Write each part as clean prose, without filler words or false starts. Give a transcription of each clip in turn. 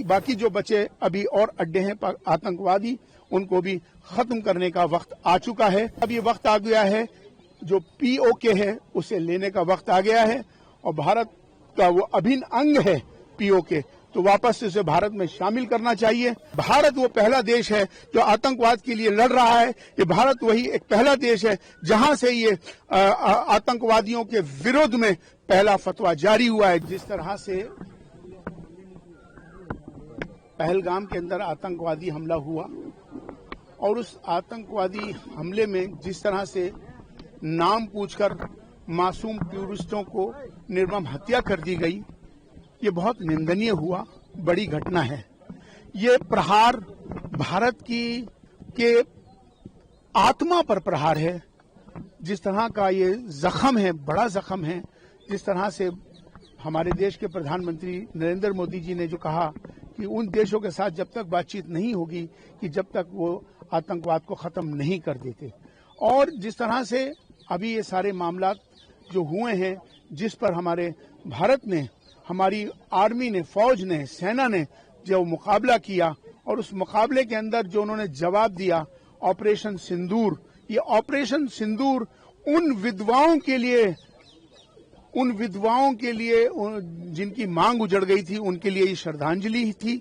बाकी जो बचे अभी और अड्डे हैं आतंकवादी, उनको भी खत्म करने का वक्त आ चुका है। अब ये वक्त आ गया है, जो POK है उसे लेने का वक्त आ गया है और भारत का वो अभिन्न अंग है POK, तो वापस से उसे भारत में शामिल करना चाहिए। भारत वो पहला देश है जो आतंकवाद के लिए लड़ रहा है। ये भारत वही एक पहला देश है जहां से ये आतंकवादियों के विरोध में पहला फतवा जारी हुआ है। जिस तरह से पहलगाम के अंदर आतंकवादी हमला हुआ और उस आतंकवादी हमले में जिस तरह से नाम पूछकर मासूम टूरिस्टों को निर्मम हत्या कर दी गई, ये बहुत निंदनीय हुआ, बड़ी घटना है। ये प्रहार भारत के आत्मा पर प्रहार है। जिस तरह का ये जख्म है, बड़ा जख्म है। जिस तरह से हमारे देश के प्रधानमंत्री नरेंद्र मोदी जी ने जो कहा कि उन देशों के साथ जब तक बातचीत नहीं होगी कि जब तक वो आतंकवाद को खत्म नहीं कर देते, और जिस तरह से अभी ये सारे मामला जो हुए हैं, जिस पर हमारे भारत ने, हमारी आर्मी ने, फौज ने, सेना ने जो मुकाबला किया और उस मुकाबले के अंदर जो उन्होंने जवाब दिया ऑपरेशन सिंदूर, ये ऑपरेशन सिंदूर उन विधवाओं के लिए जिनकी मांग उजड़ गई थी, उनके लिए ये श्रद्धांजलि थी।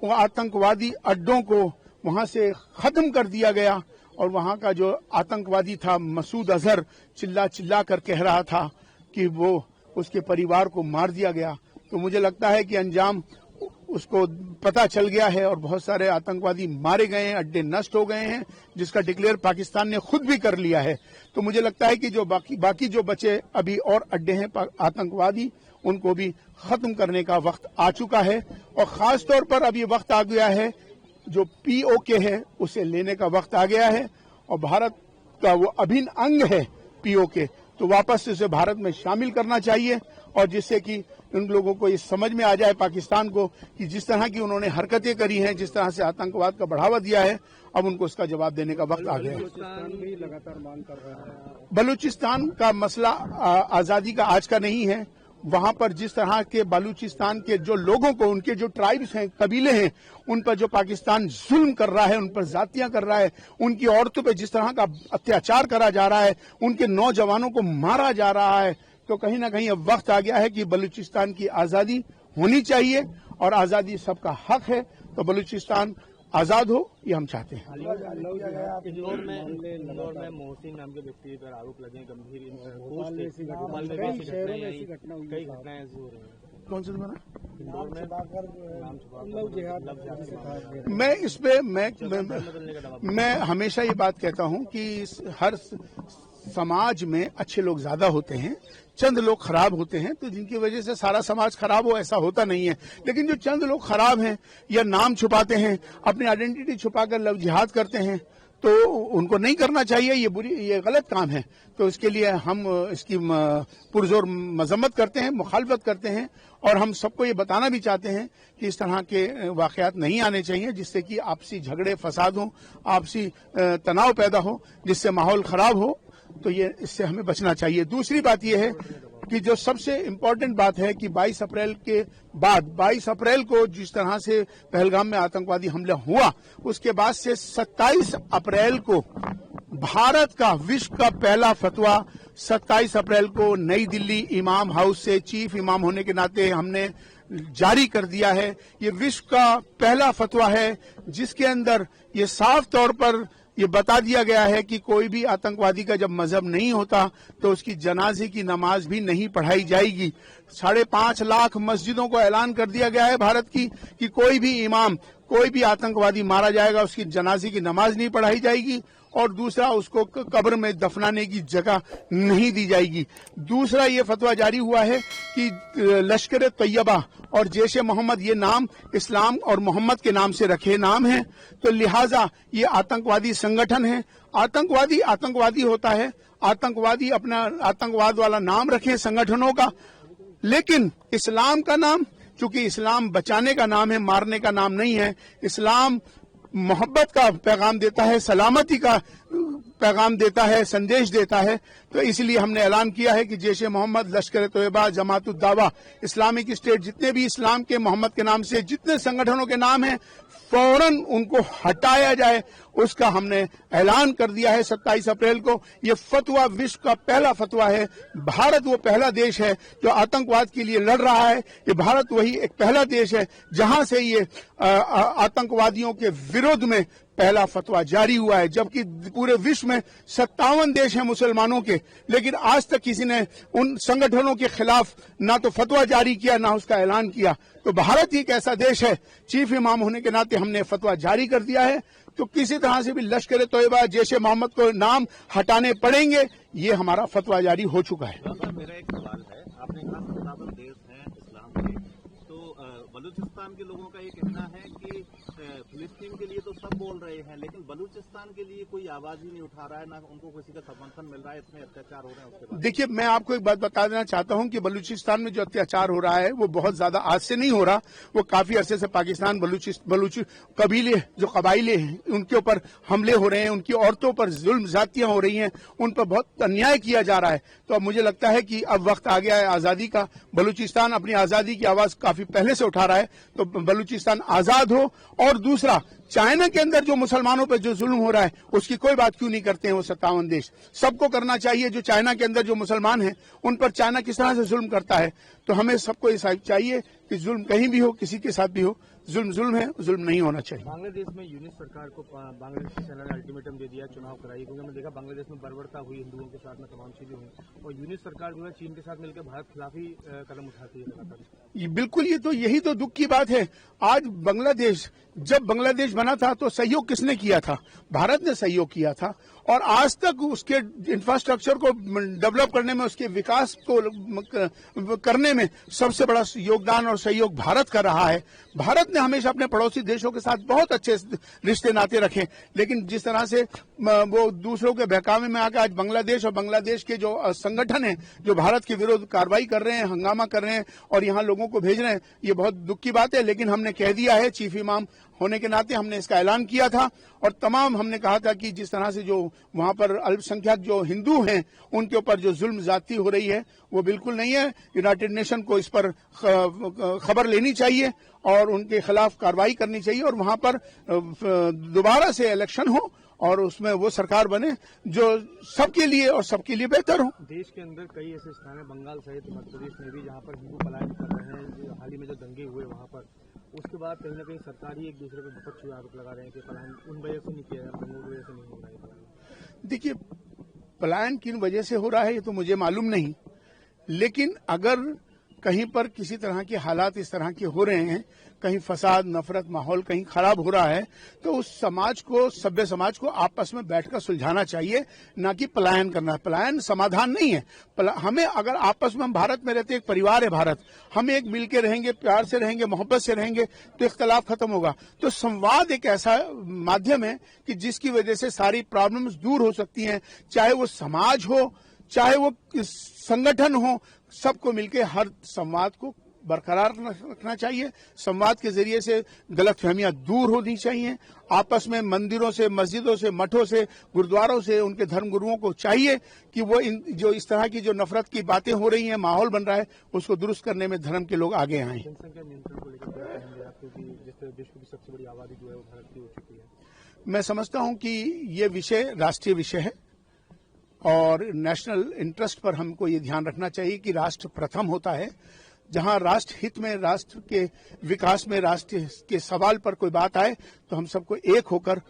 वो आतंकवादी अड्डों को वहां से खत्म कर दिया गया और वहां का जो आतंकवादी था मसूद अजहर चिल्ला कर कह रहा था कि वो उसके परिवार को मार दिया गया। तो मुझे लगता है कि अंजाम उसको पता चल गया है और बहुत सारे आतंकवादी मारे गए हैं, अड्डे नष्ट हो गए हैं, जिसका डिक्लेयर पाकिस्तान ने खुद भी कर लिया है। तो मुझे लगता है कि जो बाकी जो बचे अभी और अड्डे हैं आतंकवादी, उनको भी खत्म करने का वक्त आ चुका है और खास तौर पर अब ये वक्त आ गया है, जो POK है उसे लेने का वक्त आ गया है और भारत का वो अभिन्न अंग है POK, तो वापस से उसे भारत में शामिल करना चाहिए और जिससे कि उन लोगों को ये समझ में आ जाए, पाकिस्तान को, कि जिस तरह की उन्होंने हरकतें करी हैं, जिस तरह से आतंकवाद का बढ़ावा दिया है, अब उनको उसका जवाब देने का वक्त आ गया है। बलूचिस्तान भी लगातार मांग कर रहा है। बलूचिस्तान का मसला आजादी का आज का नहीं है। वहां पर जिस तरह के बलूचिस्तान के जो लोगों को, उनके जो ट्राइब्स हैं, कबीले हैं, उन पर जो पाकिस्तान जुल्म कर रहा है, उन पर जातियां कर रहा है, उनकी औरतों पर जिस तरह का अत्याचार करा जा रहा है, उनके नौजवानों को मारा जा रहा है, तो कहीं ना कहीं अब वक्त आ गया है कि बलूचिस्तान की आजादी होनी चाहिए और आजादी सबका हक है। तो बलूचिस्तान आजाद हो, ये हम चाहते हैं। इंदौर में मोहसिन नाम के व्यक्ति पर आरोप लगे गंभीर, कई घटनाएं ऐसी हो रही हैं। कौन सा बना? इंदौर में मैं इस पे मैं हमेशा ये बात कहता हूं कि हर समाज में अच्छे लोग ज्यादा होते हैं, चंद लोग खराब होते हैं, तो जिनकी वजह से सारा समाज खराब हो ऐसा होता नहीं है। लेकिन जो चंद लोग खराब हैं या नाम छुपाते हैं, अपनी आइडेंटिटी छुपाकर लव जिहाद करते हैं, तो उनको नहीं करना चाहिए। ये गलत काम है। तो इसके लिए हम इसकी पुरजोर मजम्मत करते हैं, मुखालफत करते हैं और हम सबको ये बताना भी चाहते हैं कि इस तरह के वाकयात नहीं आने चाहिए, जिससे कि आपसी झगड़े फसाद हो, आपसी तनाव पैदा हो, जिससे माहौल खराब हो। तो ये इससे हमें बचना चाहिए। दूसरी बात यह है कि जो सबसे इम्पोर्टेंट बात है कि 22 अप्रैल के बाद, 22 अप्रैल को जिस तरह से पहलगाम में आतंकवादी हमला हुआ, उसके बाद से 27 अप्रैल को भारत का विश्व का पहला फतवा 27 अप्रैल को नई दिल्ली इमाम हाउस से चीफ इमाम होने के नाते हमने जारी कर दिया है। ये विश्व का पहला फतवा है जिसके अंदर ये साफ तौर पर ये बता दिया गया है कि कोई भी आतंकवादी का जब मजहब नहीं होता तो उसकी जनाजे की नमाज भी नहीं पढ़ाई जाएगी। 5.5 लाख मस्जिदों को ऐलान कर दिया गया है भारत की कि कोई भी इमाम, कोई भी आतंकवादी मारा जाएगा, उसकी जनाजे की नमाज नहीं पढ़ाई जाएगी और दूसरा उसको कब्र में दफनाने की जगह नहीं दी जाएगी। दूसरा ये फतवा जारी हुआ है कि लश्कर तैयबा और जैश मोहम्मद ये नाम इस्लाम और मोहम्मद के नाम से रखे नाम हैं, तो लिहाजा ये आतंकवादी संगठन है। आतंकवादी होता है, आतंकवादी अपना आतंकवाद वाला नाम रखे संगठनों का, लेकिन इस्लाम का नाम, चूंकि इस्लाम बचाने का नाम है, मारने का नाम नहीं है। इस्लाम मोहब्बत का पैगाम देता है, सलामती का पैगाम देता है, संदेश देता है। तो इसलिए हमने ऐलान किया है कि जैश ए मोहम्मद, लश्कर ए तोयबा, जमात उद दावा, इस्लामिक स्टेट, जितने भी इस्लाम के मोहम्मद के नाम से जितने संगठनों के नाम हैं, फौरन उनको हटाया जाए, उसका हमने ऐलान कर दिया है 27 अप्रैल को। ये फतवा विश्व का पहला फतवा है। भारत वो पहला देश है जो आतंकवाद के लिए लड़ रहा है। ये भारत वही एक पहला देश है जहां से ये आतंकवादियों के विरोध में पहला फतवा जारी हुआ है, जबकि पूरे विश्व में 57 देश हैं मुसलमानों के, लेकिन आज तक किसी ने उन संगठनों के खिलाफ ना तो फतवा जारी किया ना उसका ऐलान किया। तो भारत ही एक ऐसा देश है, चीफ इमाम होने के नाते हमने फतवा जारी कर दिया है। तो किसी तरह से भी लश्कर ए तोयबा, जैश ए मोहम्मद को नाम हटाने पड़ेंगे, ये हमारा फतवा जारी हो चुका है। मेरा एक सवाल है, आपने कहा 57 देश हैं इस्लाम के, तो बलूचिस्तान के लोगों का ये कहना है कि फिलिस्तीन के लिए तो सब बोल रहे हैं, लेकिन बलूचिस्तान के लिए कोई आवाज ही नहीं उठा रहा है, ना उनको किसी का समर्थन मिल रहा है, इतने अत्याचार हो रहे हैं उसके बाद। देखिए, मैं आपको एक बात बता देना चाहता हूं कि बलूचिस्तान में जो अत्याचार हो रहा है वो बहुत ज्यादा आज से नहीं हो रहा। वो काफी अरसे से पाकिस्तान बलूच कबीले, जो कबाइले हैं, उनके ऊपर हमले हो रहे हैं, उनकी औरतों पर जुल्म ज्यादतियां हो रही हैं, उन पर बहुत अन्याय किया जा रहा है। तो अब मुझे लगता है कि अब वक्त आ गया है आजादी का। बलूचिस्तान अपनी आजादी की आवाज काफी पहले से उठा रहा है, तो बलूचिस्तान आजाद हो। और दूसरा, चाइना के अंदर जो मुसलमानों पर जो जुल्म हो रहा है उसकी कोई बात क्यों नहीं करते हैं वो 57 देश। सबको करना चाहिए। जो चाइना के अंदर जो मुसलमान हैं उन पर चाइना किस तरह से जुल्म करता है, तो हमें सबको ये चाहिए कि जुल्म कहीं भी हो, किसी के साथ भी हो, जुल्म जुल्म है, जुल्म नहीं होना चाहिए। बांग्लादेश में यूनिट सरकार को बांग्लादेश की सेना ने अल्टीमेटम दे दिया, चुनाव कराई, क्योंकि हमने देखा बांग्लादेश में बर्बरता हुई, हिंदुओं के साथ में तमाम चीजें हुई, और यूनिट सरकार जो है चीन के साथ मिलकर भारत खिलाफ ही कदम उठाती है लगातार। बिल्कुल, यही तो दुख की बात है। आज बांग्लादेश, जब बांग्लादेश बना था तो सहयोग किसने किया था? भारत ने सहयोग किया था। और आज तक उसके इंफ्रास्ट्रक्चर को डेवलप करने में, उसके विकास को करने में सबसे बड़ा योगदान और सहयोग भारत का रहा है। भारत ने हमेशा अपने पड़ोसी देशों के साथ बहुत अच्छे रिश्ते नाते रखे, लेकिन जिस तरह से वो दूसरों के बहकावे में आकर आज बांग्लादेश और बांग्लादेश के जो संगठन हैं जो भारत के विरुद्ध कार्रवाई कर रहे हैं, हंगामा कर रहे हैं और यहाँ लोगों को भेज रहे हैं, ये बहुत दुख की बात है। लेकिन हमने कह दिया है, चीफ इमाम होने के नाते हमने इसका ऐलान किया था, और तमाम हमने कहा था कि जिस तरह से जो वहां पर अल्पसंख्यक जो हिंदू हैं उनके ऊपर जो जुल्म ज्यादती हो रही है वो बिल्कुल नहीं है। यूनाइटेड नेशन को इस पर खबर लेनी चाहिए और उनके खिलाफ कार्रवाई करनी चाहिए, और वहां पर दोबारा से इलेक्शन हो और उसमें वो सरकार बने जो सबके लिए और सबके लिए बेहतर हो। देश के अंदर कई ऐसे स्थान है, बंगाल सहित मध्य प्रदेश में भी, जहाँ पर हिंदू पलायन कर रहे हैं। हाल ही में जो दंगे हुए वहाँ पर, उसके बाद कहीं ना कहीं सरकार ही एक दूसरे पर विपक्ष आरोप लगा रहे हैं कि पलायन उन वजह से नहीं किया जा रहा, दंगों की वजह से नहीं हो रहा है। देखिए, पलायन किन वजह से हो रहा है ये तो मुझे मालूम नहीं, लेकिन अगर कहीं पर किसी तरह के हालात इस तरह के हो रहे हैं, कहीं फसाद, नफरत, माहौल कहीं खराब हो रहा है, तो उस समाज को, सभ्य समाज को आपस में बैठकर सुलझाना चाहिए, ना कि पलायन करना। पलायन समाधान नहीं है। हमें अगर आपस में, हम भारत में रहते, एक परिवार है भारत, हम एक मिल के रहेंगे, प्यार से रहेंगे, मोहब्बत से रहेंगे, तो इख्तलाफ खत्म होगा। तो संवाद एक ऐसा माध्यम है कि जिसकी वजह से सारी प्रॉब्लम्स दूर हो सकती हैं, चाहे वो समाज हो, चाहे वो संगठन हो, सबको मिलकर हर संवाद को बरकरार रखना चाहिए। संवाद के जरिए से गलतफहमियां दूर होनी चाहिए। आपस में मंदिरों से, मस्जिदों से, मठों से, गुरुद्वारों से, उनके धर्मगुरुओं को चाहिए कि वो जो इस तरह की जो नफरत की बातें हो रही हैं, माहौल बन रहा है, उसको दुरुस्त करने में धर्म के लोग आगे आए। जनसंख्या नियंत्रण को लेकर क्या कहेंगे आप, क्योंकि जिस तरह विश्व की सबसे बड़ी आबादी जो है वो भारत की हो चुकी है? मैं समझता हूं कि ये विषय राष्ट्रीय विषय है और नेशनल इंटरेस्ट पर हमको ये ध्यान रखना चाहिए कि राष्ट्र प्रथम होता है। जहां राष्ट्र हित में, राष्ट्र के विकास में, राष्ट्र के सवाल पर कोई बात आए तो हम सबको एक होकर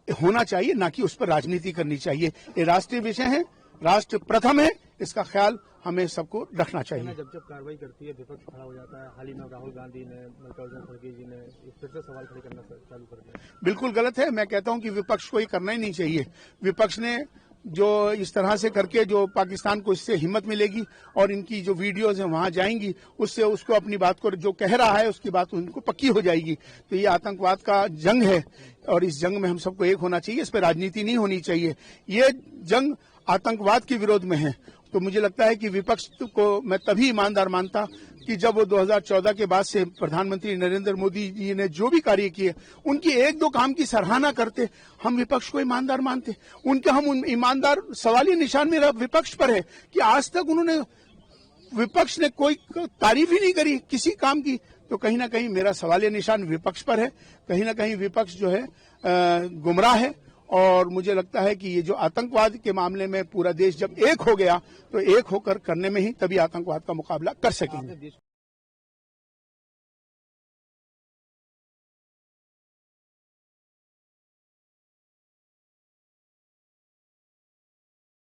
होना चाहिए, ना कि उस पर राजनीति करनी चाहिए। ये राष्ट्रीय विषय है, राष्ट्र प्रथम है, इसका ख्याल हमें सबको रखना चाहिए। जब जब कार्रवाई करती है विपक्ष खड़ा हो जाता है। हाल ही में राहुल गांधी ने, मल्लिकार्जुन खड़गे जी ने फिर से सवाल खड़े करना चालू कर दिया। बिल्कुल गलत है। मैं कहता हूं कि विपक्ष को ये करना ही नहीं चाहिए। विपक्ष ने जो इस तरह से करके जो पाकिस्तान को इससे हिम्मत मिलेगी और इनकी जो वीडियोज हैं वहां जाएंगी, उससे उसको अपनी बात को जो कह रहा है उसकी बात उनको पक्की हो जाएगी। तो ये आतंकवाद का जंग है और इस जंग में हम सबको एक होना चाहिए, इस पर राजनीति नहीं होनी चाहिए। ये जंग आतंकवाद के विरोध में है तो मुझे लगता है कि विपक्ष को मैं तभी ईमानदार मानता कि जब वो 2014 के बाद से प्रधानमंत्री नरेंद्र मोदी जी ने जो भी कार्य किए उनकी एक दो काम की सराहना करते, हम विपक्ष को ईमानदार मानते। उनके हम ईमानदार, सवाल ही निशान मेरा विपक्ष पर है कि आज तक उन्होंने, विपक्ष ने कोई तारीफ ही नहीं करी किसी काम की। तो कहीं ना कहीं मेरा सवालिया निशान विपक्ष पर है। कहीं ना कहीं विपक्ष जो है गुमराह है। और मुझे लगता है कि ये जो आतंकवाद के मामले में पूरा देश जब एक हो गया तो एक होकर करने में ही तभी आतंकवाद का मुकाबला कर सकेंगे।